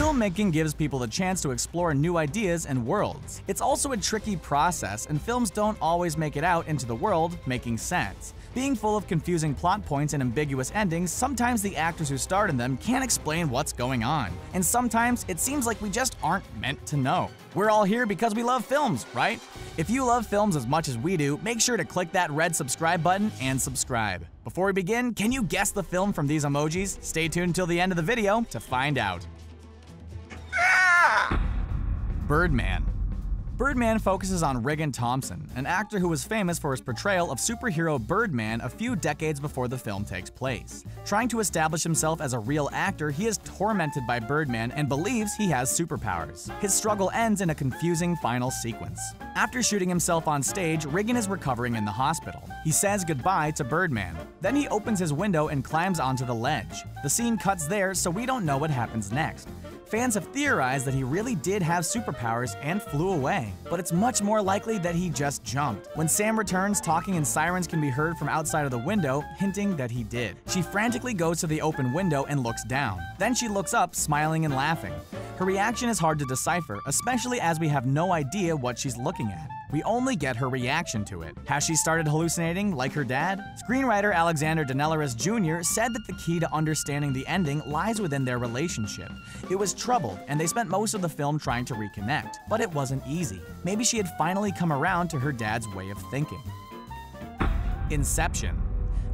Filmmaking gives people the chance to explore new ideas and worlds. It's also a tricky process, and films don't always make it out into the world making sense. Being full of confusing plot points and ambiguous endings, sometimes the actors who starred in them can't explain what's going on. And sometimes it seems like we just aren't meant to know. We're all here because we love films, right? If you love films as much as we do, make sure to click that red subscribe button and subscribe. Before we begin, can you guess the film from these emojis? Stay tuned until the end of the video to find out. Birdman. Birdman focuses on Riggan Thompson, an actor who was famous for his portrayal of superhero Birdman a few decades before the film takes place. Trying to establish himself as a real actor, he is tormented by Birdman and believes he has superpowers. His struggle ends in a confusing final sequence. After shooting himself on stage, Riggan is recovering in the hospital. He says goodbye to Birdman. Then he opens his window and climbs onto the ledge. The scene cuts there, so we don't know what happens next. Fans have theorized that he really did have superpowers and flew away, but it's much more likely that he just jumped. When Sam returns, talking and sirens can be heard from outside of the window, hinting that he did. She frantically goes to the open window and looks down. Then she looks up, smiling and laughing. Her reaction is hard to decipher, especially as we have no idea what she's looking at. We only get her reaction to it. Has she started hallucinating like her dad? Screenwriter Alexander Danelis Jr. said that the key to understanding the ending lies within their relationship. It was troubled, and they spent most of the film trying to reconnect, but it wasn't easy. Maybe she had finally come around to her dad's way of thinking. Inception.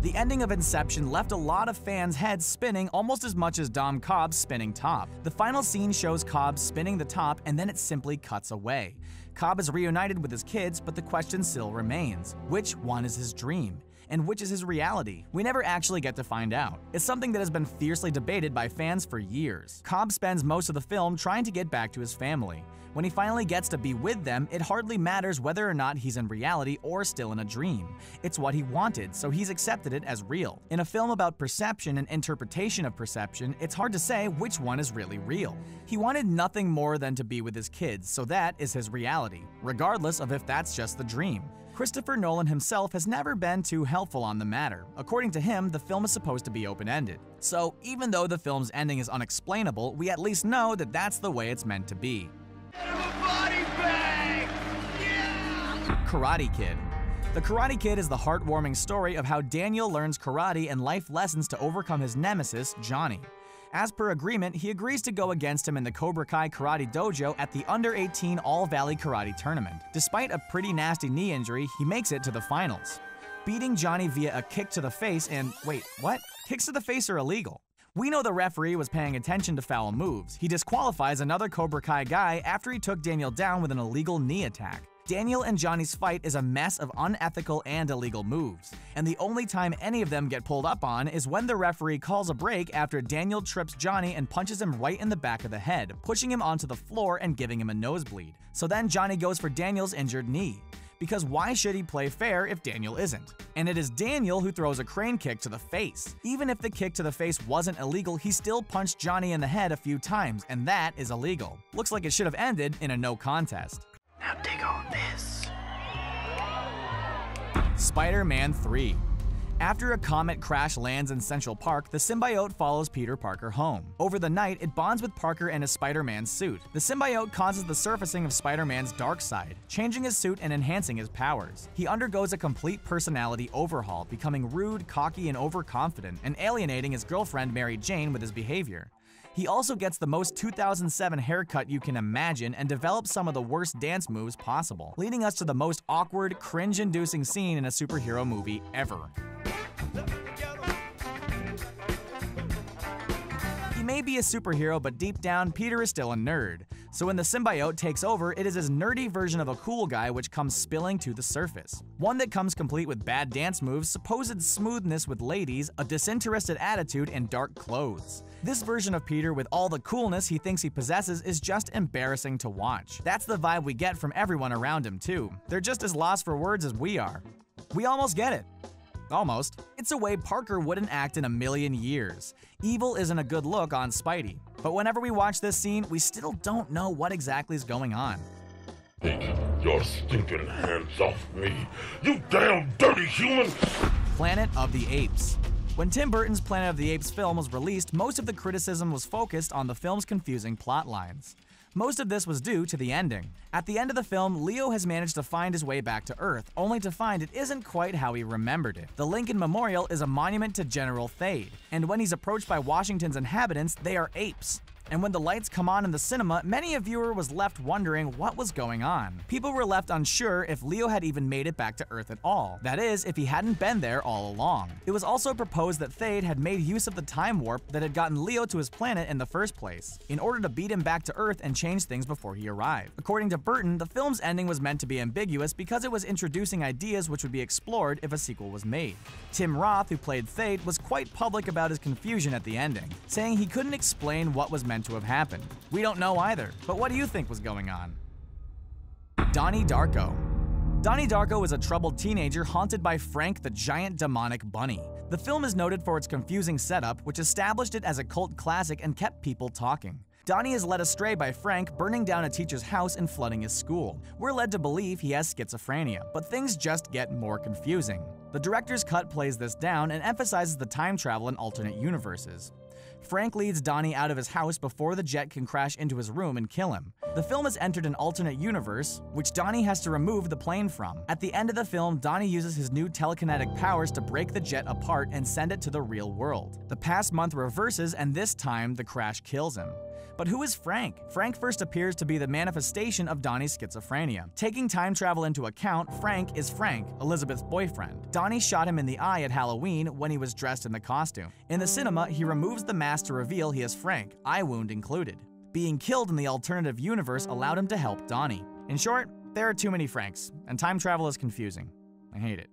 The ending of Inception left a lot of fans' heads spinning almost as much as Dom Cobb's spinning top. The final scene shows Cobb spinning the top, and then it simply cuts away. Cobb is reunited with his kids, but the question still remains. Which one is his dream? And which is his reality? We never actually get to find out. It's something that has been fiercely debated by fans for years. Cobb spends most of the film trying to get back to his family. When he finally gets to be with them, it hardly matters whether or not he's in reality or still in a dream. It's what he wanted, so he's accepted it as real. In a film about perception and interpretation of perception, it's hard to say which one is really real. He wanted nothing more than to be with his kids, so that is his reality, regardless of if that's just the dream. Christopher Nolan himself has never been too helpful on the matter. According to him, the film is supposed to be open-ended. So even though the film's ending is unexplainable, we at least know that that's the way it's meant to be. Karate Kid. The Karate Kid is the heartwarming story of how Daniel learns karate and life lessons to overcome his nemesis, Johnny. As per agreement, he agrees to go against him in the Cobra Kai Karate Dojo at the Under-18 All-Valley Karate Tournament. Despite a pretty nasty knee injury, he makes it to the finals, beating Johnny via a kick to the face and wait, what? Kicks to the face are illegal. We know the referee was paying attention to foul moves. He disqualifies another Cobra Kai guy after he took Daniel down with an illegal knee attack. Daniel and Johnny's fight is a mess of unethical and illegal moves, and the only time any of them get pulled up on is when the referee calls a break after Daniel trips Johnny and punches him right in the back of the head, pushing him onto the floor and giving him a nosebleed. So then Johnny goes for Daniel's injured knee. Because why should he play fair if Daniel isn't? And it is Daniel who throws a crane kick to the face. Even if the kick to the face wasn't illegal, he still punched Johnny in the head a few times, and that is illegal. Looks like it should have ended in a no contest. Now dig on this. Spider-Man 3. After a comet crash lands in Central Park, the symbiote follows Peter Parker home. Over the night, it bonds with Parker and his Spider-Man suit. The symbiote causes the surfacing of Spider-Man's dark side, changing his suit and enhancing his powers. He undergoes a complete personality overhaul, becoming rude, cocky, and overconfident, and alienating his girlfriend Mary Jane with his behavior. He also gets the most 2007 haircut you can imagine and develops some of the worst dance moves possible, leading us to the most awkward, cringe-inducing scene in a superhero movie ever. He may be a superhero, but deep down, Peter is still a nerd. So when the symbiote takes over, it is his nerdy version of a cool guy which comes spilling to the surface. One that comes complete with bad dance moves, supposed smoothness with ladies, a disinterested attitude, and dark clothes. This version of Peter with all the coolness he thinks he possesses is just embarrassing to watch. That's the vibe we get from everyone around him too. They're just as lost for words as we are. We almost get it. Almost. It's a way Parker wouldn't act in a million years. Evil isn't a good look on Spidey. But whenever we watch this scene, we still don't know what exactly is going on. Take your stinking hands off me, you damn dirty human! Planet of the Apes. When Tim Burton's Planet of the Apes film was released, most of the criticism was focused on the film's confusing plot lines. Most of this was due to the ending. At the end of the film, Leo has managed to find his way back to Earth, only to find it isn't quite how he remembered it. The Lincoln Memorial is a monument to General Thade, and when he's approached by Washington's inhabitants, they are apes. And when the lights come on in the cinema, many a viewer was left wondering what was going on. People were left unsure if Leo had even made it back to Earth at all. That is, if he hadn't been there all along. It was also proposed that Thade had made use of the time warp that had gotten Leo to his planet in the first place, in order to beat him back to Earth and change things before he arrived. According to Burton, the film's ending was meant to be ambiguous because it was introducing ideas which would be explored if a sequel was made. Tim Roth, who played Thade, was quite public about his confusion at the ending, saying he couldn't explain what was meant to have happened. We don't know either, but what do you think was going on? Donnie Darko. Donnie Darko is a troubled teenager haunted by Frank the giant demonic bunny. The film is noted for its confusing setup, which established it as a cult classic and kept people talking. Donnie is led astray by Frank burning down a teacher's house and flooding his school. We're led to believe he has schizophrenia, but things just get more confusing. The director's cut plays this down and emphasizes the time travel in alternate universes. Frank leads Donnie out of his house before the jet can crash into his room and kill him. The film has entered an alternate universe, which Donnie has to remove the plane from. At the end of the film, Donnie uses his new telekinetic powers to break the jet apart and send it to the real world. The past month reverses, and this time the crash kills him. But who is Frank? Frank first appears to be the manifestation of Donnie's schizophrenia. Taking time travel into account, Frank is Frank, Elizabeth's boyfriend. Donnie shot him in the eye at Halloween when he was dressed in the costume. In the cinema, he removes the mask to reveal he is Frank, eye wound included. Being killed in the alternative universe allowed him to help Donnie. In short, there are too many Franks, and time travel is confusing. I hate it.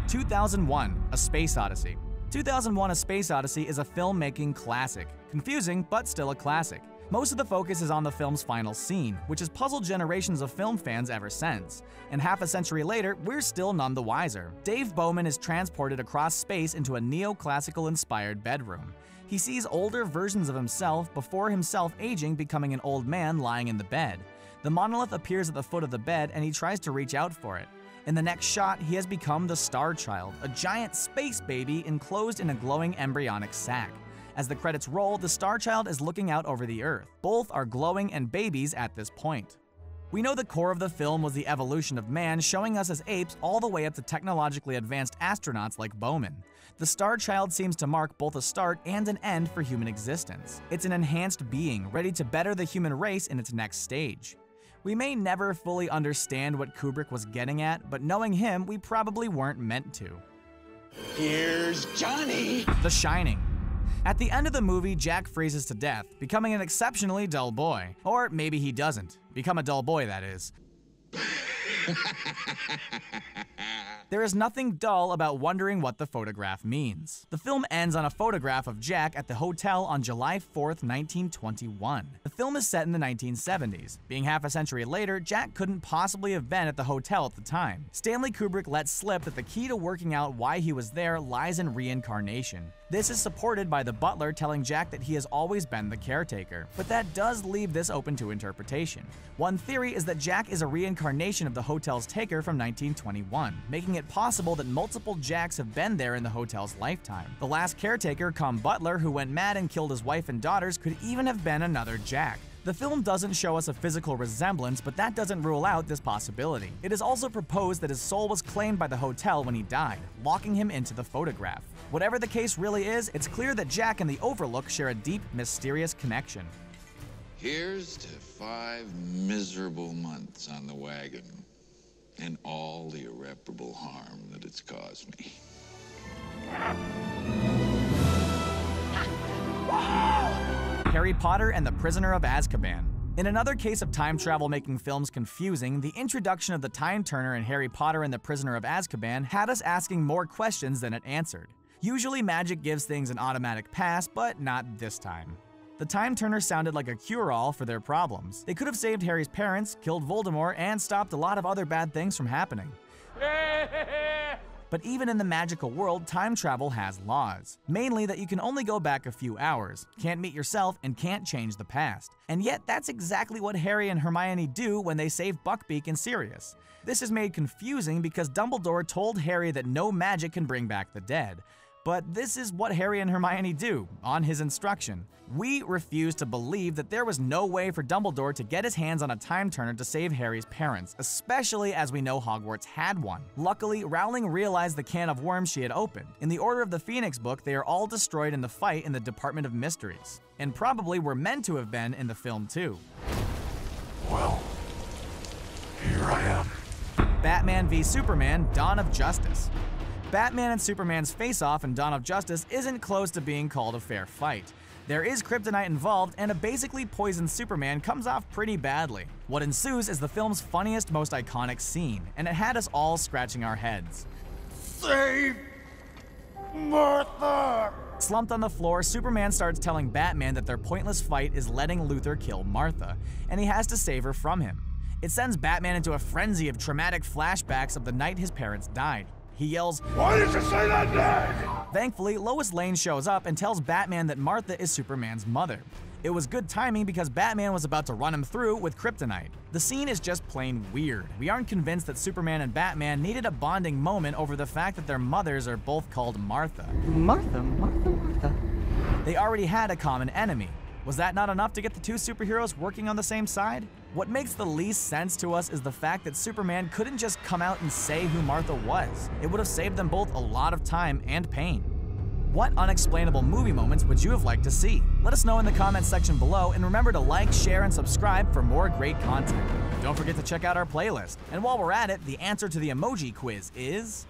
2001: A Space Odyssey. 2001: A Space Odyssey is a filmmaking classic. Confusing, but still a classic. Most of the focus is on the film's final scene, which has puzzled generations of film fans ever since. And half a century later, we're still none the wiser. Dave Bowman is transported across space into a neoclassical-inspired bedroom. He sees older versions of himself before himself aging, becoming an old man lying in the bed. The monolith appears at the foot of the bed and he tries to reach out for it. In the next shot, he has become the Star Child, a giant space baby enclosed in a glowing embryonic sac. As the credits roll, the Star Child is looking out over the Earth. Both are glowing and babies at this point. We know the core of the film was the evolution of man, showing us as apes all the way up to technologically advanced astronauts like Bowman. The Star Child seems to mark both a start and an end for human existence. It's an enhanced being, ready to better the human race in its next stage. We may never fully understand what Kubrick was getting at, but knowing him, we probably weren't meant to. Here's Johnny! The Shining. At the end of the movie, Jack freezes to death, becoming an exceptionally dull boy. Or maybe he doesn't. Become a dull boy, that is. There is nothing dull about wondering what the photograph means. The film ends on a photograph of Jack at the hotel on July 4th, 1921. The film is set in the 1970s. Being half a century later, Jack couldn't possibly have been at the hotel at the time. Stanley Kubrick let slip that the key to working out why he was there lies in reincarnation. This is supported by the butler telling Jack that he has always been the caretaker, but that does leave this open to interpretation. One theory is that Jack is a reincarnation of the hotel's taker from 1921, making it possible that multiple Jacks have been there in the hotel's lifetime. The last caretaker, Cobb Butler, who went mad and killed his wife and daughters, could even have been another Jack. The film doesn't show us a physical resemblance, but that doesn't rule out this possibility. It is also proposed that his soul was claimed by the hotel when he died, locking him into the photograph. Whatever the case really is, it's clear that Jack and the Overlook share a deep, mysterious connection. Here's to 5 miserable months on the wagon and all the irreparable harm that it's caused me. Harry Potter and the Prisoner of Azkaban. In another case of time travel making films confusing, the introduction of the Time Turner in Harry Potter and the Prisoner of Azkaban had us asking more questions than it answered. Usually magic gives things an automatic pass, but not this time. The Time Turner sounded like a cure-all for their problems. They could have saved Harry's parents, killed Voldemort, and stopped a lot of other bad things from happening. But even in the magical world, time travel has laws. Mainly that you can only go back a few hours, can't meet yourself, and can't change the past. And yet, that's exactly what Harry and Hermione do when they save Buckbeak and Sirius. This is made confusing because Dumbledore told Harry that no magic can bring back the dead. But this is what Harry and Hermione do, on his instruction. We refuse to believe that there was no way for Dumbledore to get his hands on a time turner to save Harry's parents, especially as we know Hogwarts had one. Luckily, Rowling realized the can of worms she had opened. In the Order of the Phoenix book, they are all destroyed in the fight in the Department of Mysteries, and probably were meant to have been in the film too. Well, here I am. Batman v Superman: Dawn of Justice. Batman and Superman's face-off in Dawn of Justice isn't close to being called a fair fight. There is kryptonite involved, and a basically poisoned Superman comes off pretty badly. What ensues is the film's funniest, most iconic scene, and it had us all scratching our heads. Save Martha! Slumped on the floor, Superman starts telling Batman that their pointless fight is letting Luthor kill Martha, and he has to save her from him. It sends Batman into a frenzy of traumatic flashbacks of the night his parents died. He yells, Why did you say that name? Thankfully, Lois Lane shows up and tells Batman that Martha is Superman's mother. It was good timing because Batman was about to run him through with kryptonite. The scene is just plain weird. We aren't convinced that Superman and Batman needed a bonding moment over the fact that their mothers are both called Martha. Martha. They already had a common enemy. Was that not enough to get the two superheroes working on the same side? What makes the least sense to us is the fact that Superman couldn't just come out and say who Martha was. It would have saved them both a lot of time and pain. What unexplainable movie moments would you have liked to see? Let us know in the comments section below, and remember to like, share, and subscribe for more great content. Don't forget to check out our playlist. And while we're at it, the answer to the emoji quiz is...